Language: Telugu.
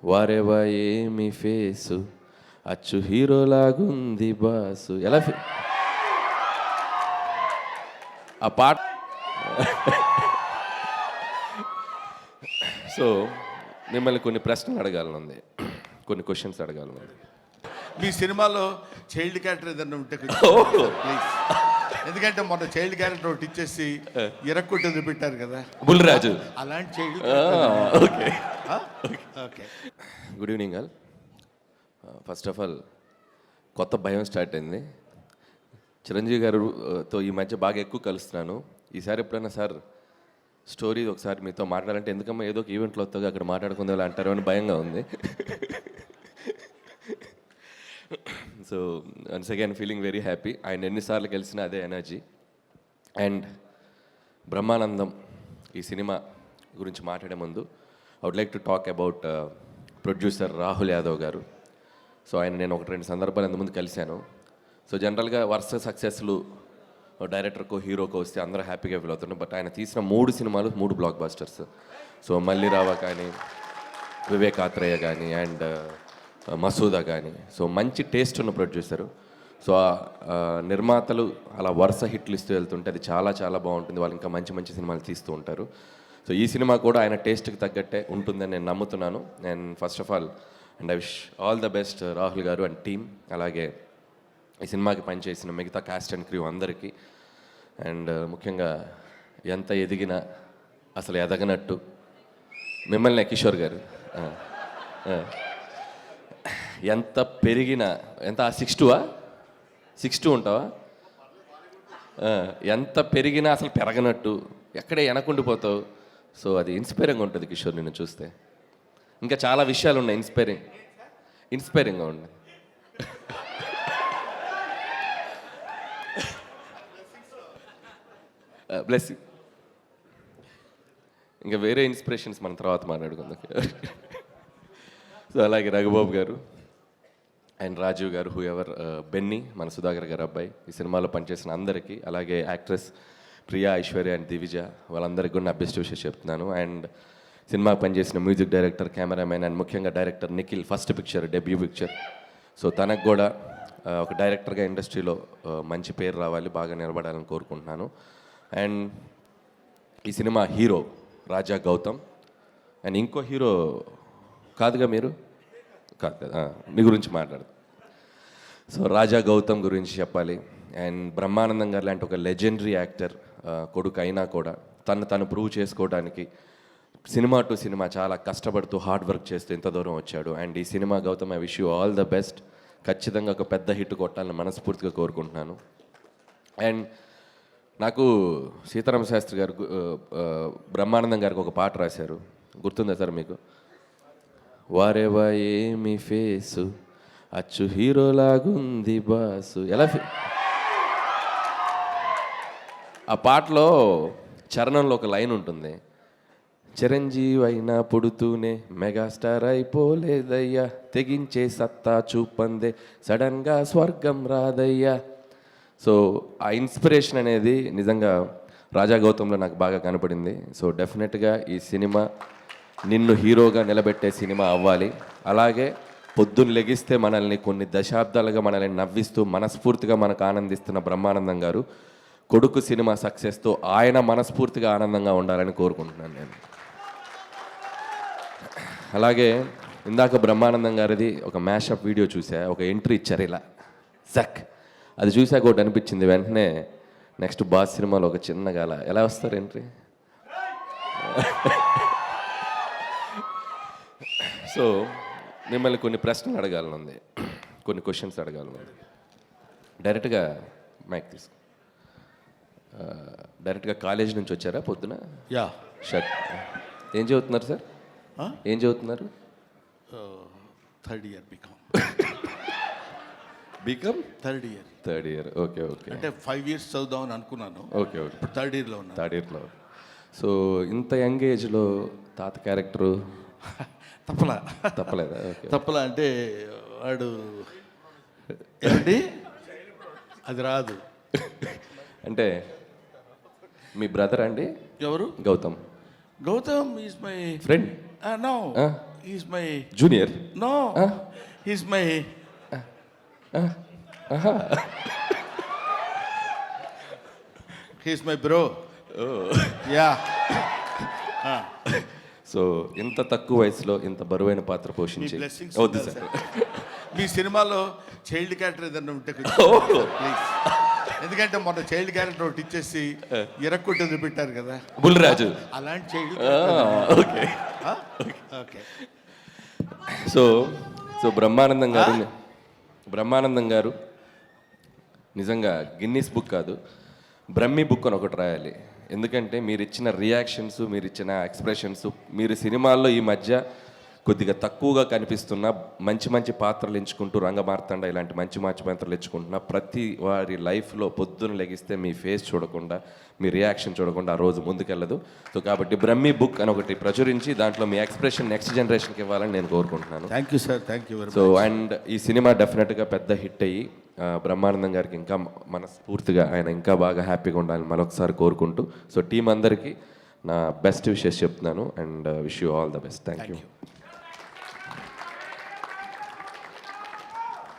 వారేవా ఏమి ఫేసు అచ్చు హీరోలాగుంది బాసు. ఎలా ఆ పాట. సో మిమ్మల్ని కొన్ని ప్రశ్నలు అడగాలనుంది, కొన్ని క్వశ్చన్స్ అడగాలనుంది. మీ సినిమాలో చైల్డ్ క్యారెక్టర్ ఏదైనా ఉంటే ప్లీజ్. ఎందుకంటే మొన్న చైల్డ్ క్యారెక్టర్ ఒకటి ఇచ్చేసి ఇరక్కొట్టి పెట్టారు కదా బుల్లిరాజు, అలాంటి child. Okay okay. Good evening all. First of all కొత్త భయం స్టార్ట్ అయింది. చిరంజీవి గారితో ఈ మధ్య బాగా ఎక్కువ కలుస్తున్నాను. ఈసారి ఎప్పుడైనా సార్ స్టోరీ ఒకసారి మీతో మాట్లాడాలంటే ఎందుకమ్మా ఏదో ఒక ఈవెంట్లో వస్తుంది అక్కడ మాట్లాడుకుందా అంటారు అని భయంగా ఉంది. So once again feeling very happy. ఆయన ఎన్నిసార్లు కలిసినా అదే ఎనర్జీ. అండ్ బ్రహ్మానందం ఈ సినిమా గురించి మాట్లాడే ముందు I would like to talk about producer Rahul Yadav గారు. సో ఆయన నేను ఒకటి రెండు సందర్భాలు ఇంతకుముందు కలిశాను. సో జనరల్గా వరుస సక్సెస్లు డైరెక్టర్కో హీరోకో వస్తే అందరూ హ్యాపీగా ఫీల్ అవుతున్నారు. బట్ ఆయన తీసిన 3 సినిమాలు 3 బ్లాక్ బస్టర్స్. సో మల్లిరావ కానీ, వివేక్ ఆత్రేయ కానీ, అండ్ మసూదా కానీ. సో మంచి టేస్ట్ ఉన్న ప్రొడ్యూసరు. సో నిర్మాతలు అలా వరుస హిట్లు ఇస్తూ వెళ్తుంటే అది చాలా చాలా బాగుంటుంది. వాళ్ళు ఇంకా మంచి మంచి సినిమాలు తీస్తూ ఉంటారు. సో ఈ సినిమా కూడా ఆయన టేస్ట్కి తగ్గట్టే ఉంటుందని నేను నమ్ముతున్నాను. And first of all and I wish all the best Rahul గారు అండ్ టీమ్, అలాగే ఈ సినిమాకి పనిచేసిన మిగతా కాస్ట్ అండ్ క్రూ అందరికీ. అండ్ ముఖ్యంగా ఎంత ఎదిగినా అసలు ఎదగనట్టు మిమ్మల్ని కిషోర్ గారు ఎంత పెరిగినా ఎంత 6'2" ఉంటావా? ఎంత పెరిగినా అసలు పెరగనట్టు ఎక్కడే వెనకుండిపోతావు. సో అది ఇన్స్పైరింగ్గా ఉంటుంది కిషోర్ నిన్ను చూస్తే. ఇంకా చాలా విషయాలు ఉన్నాయి ఇన్స్పైరింగ్గా ఉన్నాయి. బ్లెస్. ఇంకా వేరే ఇన్స్పిరేషన్స్ మన తర్వాత మాట్లాడుకుందాం. సో అలాగే రఘుబాబు గారు అండ్ రాజీవ్ గారు, హూ ఎవర్, బెన్నీ మన సుధాకర్ గారు అబ్బాయి, ఈ సినిమాలో పనిచేసిన అందరికీ, అలాగే యాక్ట్రెస్ ప్రియా, ఐశ్వర్య అండ్ దివిజ, వాళ్ళందరికీ కూడా నా బెస్ట్ విషయం చెప్తున్నాను. అండ్ సినిమాకి పనిచేసిన మ్యూజిక్ డైరెక్టర్, కెమెరామెన్ అండ్ ముఖ్యంగా director Nikhil, first picture, debut picture. So తనకు కూడా ఒక డైరెక్టర్గా ఇండస్ట్రీలో మంచి పేరు రావాలి, బాగా నిలబడాలని కోరుకుంటున్నాను. అండ్ ఈ cinema hero Raja Gautam. And ఇంకో హీరో కాదుగా మీరు? కాదు కదా, మీ గురించి మాట్లాడదు. సో రాజా గౌతమ్ గురించి చెప్పాలి. అండ్ బ్రహ్మానందం గారు లాంటి ఒక లెజెండరీ యాక్టర్ కొడుకు అయినా కూడా తను ప్రూవ్ చేసుకోవడానికి సినిమా టు సినిమా చాలా కష్టపడుతూ హార్డ్ వర్క్ చేస్తూ ఇంత దూరం వచ్చాడు. అండ్ ఈ cinema Gautam, I wish you all the best. ఖచ్చితంగా ఒక పెద్ద హిట్ కొట్టాలని మనస్ఫూర్తిగా కోరుకుంటున్నాను. అండ్ నాకు సీతారామ శాస్త్రి గారు బ్రహ్మానందం గారికి ఒక పాట రాశారు, గుర్తుందా సార్ మీకు? వారేవా ఏమి ఫేసు అచ్చు హీరోలాగుంది బాసు. ఎలా ఆ పాటలో చరణంలో ఒక లైన్ ఉంటుంది, చిరంజీవి అయినా పుడుతూనే మెగాస్టార్ అయిపోలేదయ్యా, తెగించే సత్తా చూపందే సడన్గా స్వర్గం రాదయ్యా. సో ఆ ఇన్స్పిరేషన్ అనేది నిజంగా రాజా గౌతంలో నాకు బాగా కనపడింది. సో డెఫినెట్గా ఈ సినిమా నిన్ను హీరోగా నిలబెట్టే సినిమా అవ్వాలి. అలాగే పొద్దున్న లెగిస్తే మనల్ని కొన్ని దశాబ్దాలుగా మనల్ని నవ్విస్తూ మనస్ఫూర్తిగా మనకు ఆనందిస్తున్న బ్రహ్మానందం గారు కొడుకు సినిమా సక్సెస్తో ఆయన మనస్ఫూర్తిగా ఆనందంగా ఉండాలని కోరుకుంటున్నాను నేను. అలాగే ఇందాక బ్రహ్మానందం గారిది ఒక మ్యాషప్ వీడియో చూసా, ఒక ఎంట్రీ ఇచ్చారు ఇలా జక్. అది చూసాక ఒకటి అనిపించింది, వెంటనే నెక్స్ట్ బాస్ సినిమాలో ఒక చిన్నగా అలా ఎలా వస్తారు ఎంట్రీ. సో మిమ్మల్ని కొన్ని ప్రశ్నలు అడగాలనుంది, కొన్ని క్వశ్చన్స్ అడగాలనుంది. డైరెక్ట్గా మైక్ తీసుకో. డైరెక్ట్గా కాలేజ్ నుంచి వచ్చారా పొద్దున? యా. షర్ట్ ఏం చదువుతున్నారు సార్? ఏం చదువుతున్నారు? Third year BCom. BCom third year. Okay okay. అంటే 5 years చదువుదామని అనుకున్నాను. Okay okay. ఇప్పుడు థర్డ్ ఇయర్లో ఉన్నాను. థర్డ్ ఇయర్లో. సో ఇంత యంగ్ ఏజ్లో తాత క్యారెక్టరు తప్పలేదా? ఓకే. తప్పలా అంటే వాడు ఏంటి అది రాదు. అంటే మీ బ్రదర్ అండి? ఎవరు? Gautam is my friend. No, is my junior no is my he's my bro yeah so ఇంత తక్కువ వయసులో ఇంత బరువైన పాత్ర మీ పోషించి బ్లెస్సింగ్స్ వద్దు సార్ మీ సినిమాలో చైల్డ్ క్యారెక్టర్ ఏదైనా ఉంటే ప్లీజ్ ఎందుకంటే మొన్న చైల్డ్ క్యారెక్టర్ ఒకటి ఇచ్చేసి ఇరక్కొట్టి వదిలిపెట్టారు కదా బుల్రాజు అలాంటి child okay okay so so Brahmanandam గారు నిజంగా గిన్నీస్ బుక్ కాదు బ్రహ్మి బుక్ అని ఒకటి రాయాలి. ఎందుకంటే మీరు ఇచ్చిన రియాక్షన్స్, మీరు ఇచ్చిన ఎక్స్ప్రెషన్స్, మీరు సినిమాల్లో ఈ మధ్య కొద్దిగా తక్కువగా కనిపిస్తున్న మంచి మంచి పాత్రలు ఎంచుకుంటూ రంగమార్తాండ ఇలాంటి మంచి మంచి పాత్రలు ఎంచుకుంటున్న ప్రతి వారి లైఫ్లో పొద్దున లెగిస్తే మీ ఫేస్ చూడకుండా, మీ రియాక్షన్ చూడకుండా ఆ రోజు ముందుకెళ్ళదు. సో కాబట్టి బ్రహ్మి బుక్ అని ఒకటి ప్రచురించి దాంట్లో మీ ఎక్స్ప్రెషన్ నెక్స్ట్ జనరేషన్కి ఇవ్వాలని నేను కోరుకుంటున్నాను. Thank you sir, thank you. So and ఈ సినిమా డెఫినెట్గా పెద్ద హిట్ అయ్యి బ్రహ్మానందం గారికి ఇంకా మనస్ఫూర్తిగా ఆయన ఇంకా బాగా హ్యాపీగా ఉండాలని మరొకసారి కోరుకుంటూ, సో టీం అందరికీ నా బెస్ట్ విషెస్ చెప్తున్నాను and wish you all the best. Thank you.